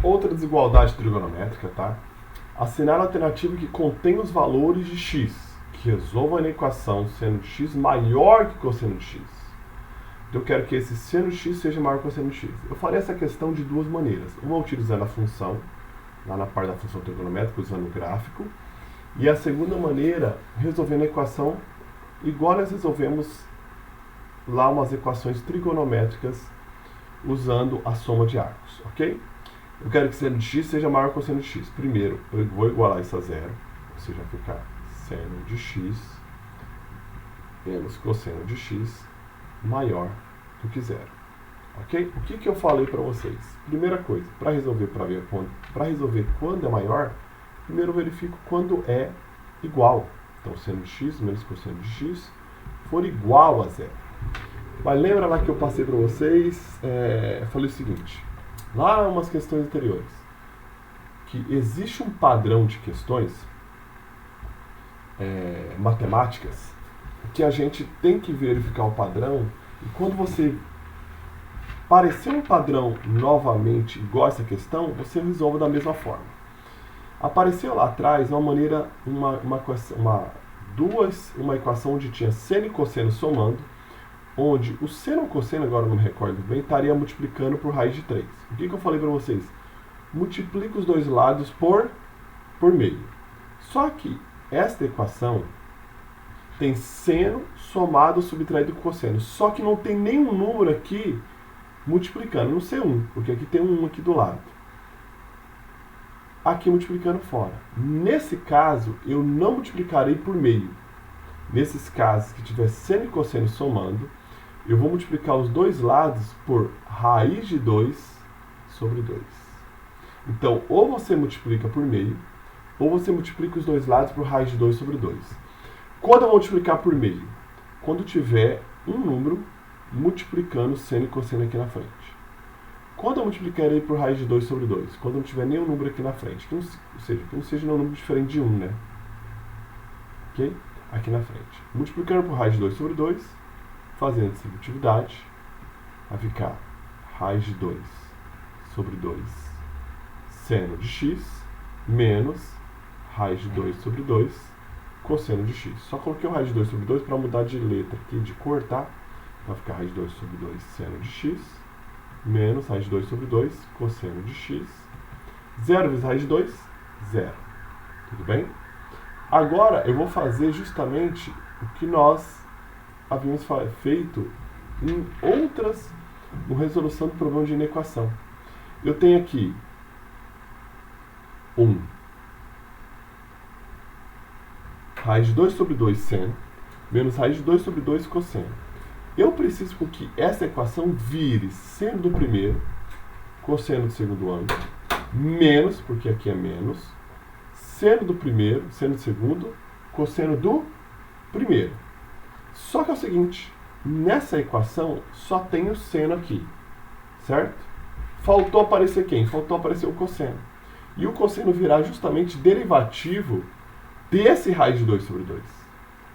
Outra desigualdade trigonométrica, tá? Assinale a alternativa que contém os valores de x, que resolvam a equação seno de x maior que cosseno de x. Então eu quero que esse seno de x seja maior que cosseno de x. Eu farei essa questão de duas maneiras. Uma utilizando a função, lá na parte da função trigonométrica, usando o gráfico. E a segunda maneira, resolvendo a equação igual nós resolvemos lá umas equações trigonométricas usando a soma de arcos, ok? Eu quero que seno de x seja maior que cosseno de x. Primeiro, eu vou igualar isso a zero, ou seja, ficar seno de x menos cosseno de x maior do que zero. Ok? O que eu falei para vocês? Primeira coisa, para resolver quando é maior, primeiro eu verifico quando é igual. Então, seno de x menos cosseno de x for igual a zero. Mas lembra lá que eu passei para vocês, falei o seguinte, lá umas questões anteriores, que existe um padrão de questões matemáticas que a gente tem que verificar o padrão, e quando você parecer um padrão novamente igual a essa questão, você resolve da mesma forma. Apareceu lá atrás uma equação onde tinha seno e cosseno somando, onde o seno e o cosseno, agora não me recordo bem, estaria multiplicando por raiz de 3. O que eu falei para vocês? Multiplica os dois lados por meio. Só que esta equação tem seno somado subtraído com cosseno. Só que não tem nenhum número aqui multiplicando. Não sei porque aqui tem um aqui do lado. Aqui multiplicando fora. Nesse caso, eu não multiplicarei por meio. Nesses casos que tiver seno e cosseno somando, eu vou multiplicar os dois lados por raiz de 2 sobre 2. Então, ou você multiplica por meio, ou você multiplica os dois lados por raiz de 2 sobre 2. Quando eu vou multiplicar por meio? Quando tiver um número multiplicando seno e cosseno aqui na frente. Quando eu multiplicarei por raiz de 2 sobre 2? Quando não tiver nenhum número aqui na frente. Ou seja, que não seja um número diferente de 1, né? Ok? Aqui na frente. Multiplicando por raiz de 2 sobre 2, fazendo essa subtratividade, vai ficar raiz de 2 sobre 2 seno de x menos raiz de 2 sobre 2 cosseno de x. Só coloquei o raiz de 2 sobre 2 para mudar de letra aqui, de cor, tá? Vai ficar raiz de 2 sobre 2 seno de x menos raiz de 2 sobre 2 cosseno de x. 0 vezes raiz de 2, 0. Tudo bem? Agora eu vou fazer justamente o que nós havíamos feito em no resolução do problema de inequação. Eu tenho aqui 1 raiz de 2 sobre 2 seno menos raiz de 2 sobre 2 cosseno. Eu preciso que essa equação vire seno do primeiro, cosseno do segundo ângulo, menos, porque aqui é menos, seno do primeiro, seno do segundo, cosseno do primeiro. Só que é o seguinte, nessa equação só tem o seno aqui, certo? Faltou aparecer quem? Faltou aparecer o cosseno. E o cosseno virá justamente derivativo desse raiz de 2 sobre 2.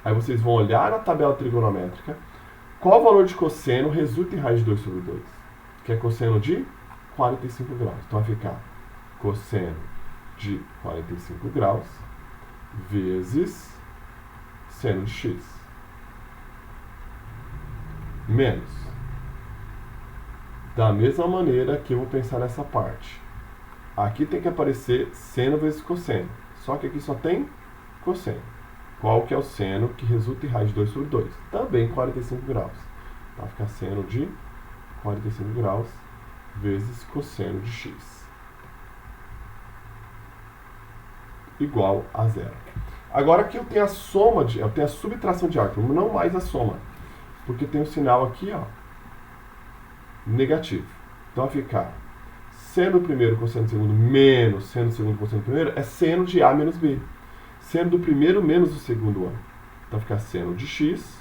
Aí vocês vão olhar na tabela trigonométrica, qual o valor de cosseno resulta em raiz de 2 sobre 2? Que é cosseno de 45 graus. Então vai ficar cosseno de 45 graus vezes seno de x. Menos. Da mesma maneira que eu vou pensar nessa parte. Aqui tem que aparecer seno vezes cosseno. Só que aqui só tem cosseno. Qual que é o seno que resulta em raiz de 2 sobre 2? Também 45 graus. Vai ficar seno de 45 graus vezes cosseno de x. Igual a zero. Agora aqui eu tenho a soma, eu tenho a subtração de arco, não mais a soma. Porque tem o sinal aqui, ó, negativo. Então vai ficar seno do primeiro cosseno do segundo menos seno do segundo cosseno do primeiro é seno de A menos B. Seno do primeiro menos do segundo ângulo. Então fica seno de x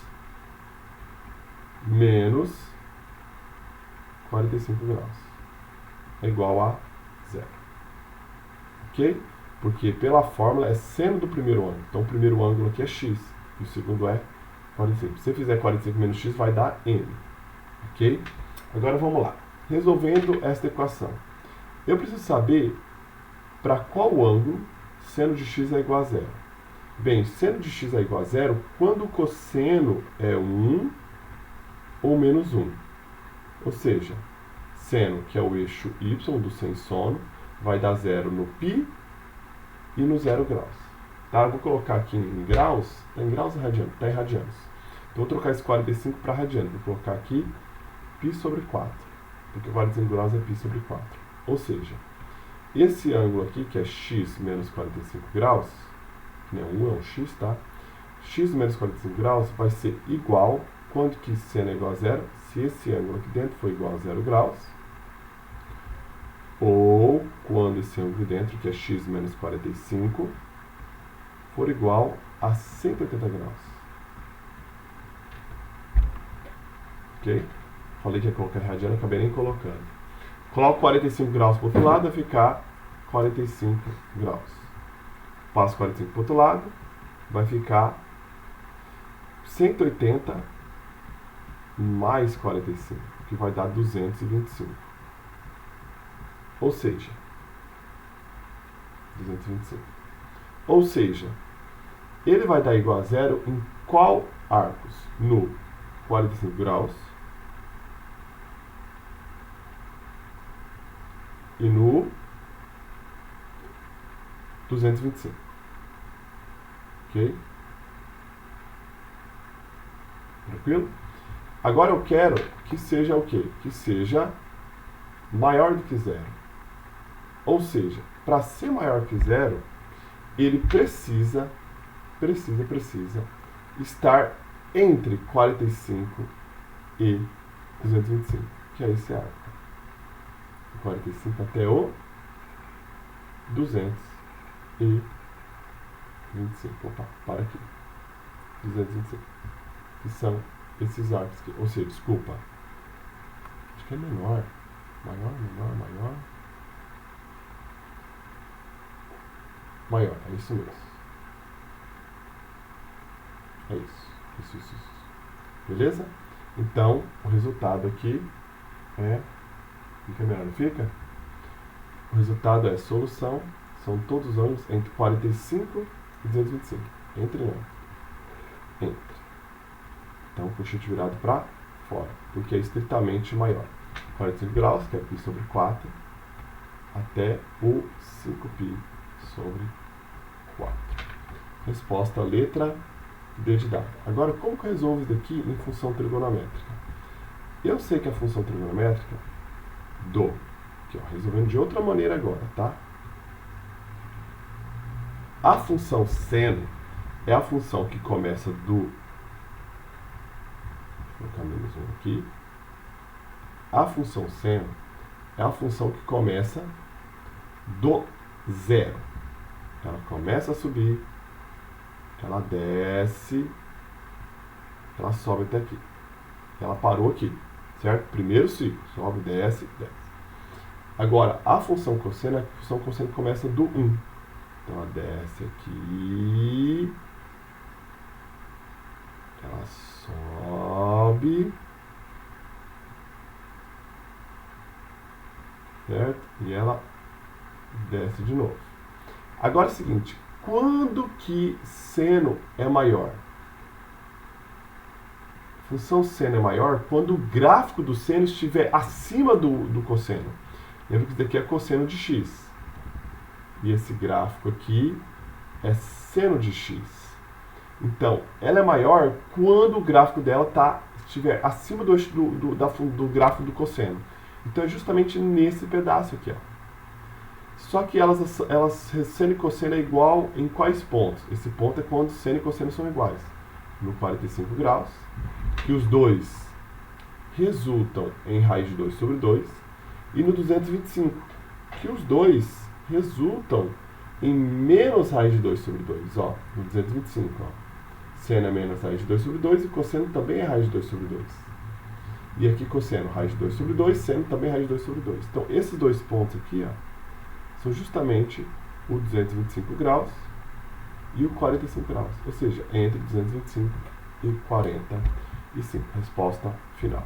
menos 45 graus. É igual a zero. Ok? Porque pela fórmula é seno do primeiro ângulo. Então o primeiro ângulo aqui é x. E o segundo é 45. Se você fizer 45 menos x, vai dar n. Ok? Agora vamos lá. Resolvendo esta equação. Eu preciso saber para qual ângulo seno de x é igual a zero. Bem, seno de x é igual a zero quando o cosseno é 1 ou menos 1. Ou seja, seno, que é o eixo y do sem sono, vai dar zero no π e no 0 graus. Tá? Eu vou colocar aqui em graus, está em graus ou radianos? Está em radianos. Então, eu vou trocar esse 45 para radiano. Vou colocar aqui π sobre 4, porque 45 graus é π sobre 4. Ou seja, esse ângulo aqui, que é x menos 45 graus, que não é 1, é um x, tá? X menos 45 graus vai ser igual, quando que seno é igual a zero? Se esse ângulo aqui dentro for igual a 0 graus, ou quando esse ângulo aqui dentro, que é x menos 45, for igual a 180 graus. Ok? Falei que ia colocar radiano, acabei nem colocando. Coloco 45 graus para o outro lado, vai ficar 45 graus. Passo 45 para o outro lado, vai ficar 180 mais 45, que vai dar 225. Ou seja, 225. Ou seja, ele vai dar igual a zero em qual arcos? No 45 graus e no 225. Ok? Tranquilo? Agora eu quero que seja o quê? Que seja maior do que zero. Ou seja, para ser maior que zero, ele precisa estar entre 45 e 225, que é esse arco. 45 até o 225. Opa, para aqui. 225. Que são esses arcos aqui. Ou seja, desculpa. Acho que é menor. Maior. Maior, é isso mesmo. É isso. Isso. Beleza? Então, o resultado aqui é... Fica melhor, não fica? O resultado é solução. São todos os ângulos entre 45 e 225. Entre não. Entre. Então, coxete virado para fora, porque é estritamente maior. 45 graus, que é π sobre 4, até o 5π sobre 4. Resposta letra D de dado. Agora, como que eu resolvo isso daqui em função trigonométrica? Eu sei que a função trigonométrica aqui, ó, resolvendo de outra maneira agora, tá? A função seno é a função que começa do... Vou colocar menos um aqui. A função seno é a função que começa do zero. Ela começa a subir, ela desce, ela sobe até aqui. Ela parou aqui, certo? Primeiro ciclo, sobe, desce. Agora, a função cosseno é a função cosseno que começa do 1. Então, ela desce aqui, ela sobe, certo? E ela desce de novo. Agora é o seguinte, quando que seno é maior? A função seno é maior quando o gráfico do seno estiver acima do cosseno. Lembra que isso daqui é cosseno de x. E esse gráfico aqui é seno de x. Então, ela é maior quando o gráfico dela estiver acima do gráfico do cosseno. Então, é justamente nesse pedaço aqui, ó. Só que seno e cosseno é igual em quais pontos? Esse ponto é quando seno e cosseno são iguais. No 45 graus, que os dois resultam em raiz de 2 sobre 2, e no 225, que os dois resultam em menos raiz de 2 sobre 2, ó, no 225, ó. Seno é menos raiz de 2 sobre 2 e cosseno também é raiz de 2 sobre 2. E aqui cosseno, raiz de 2 sobre 2, seno também raiz de 2 sobre 2. Então, esses dois pontos aqui, ó, são justamente o 225 graus e o 45 graus. Ou seja, entre 225 e 45. Resposta final.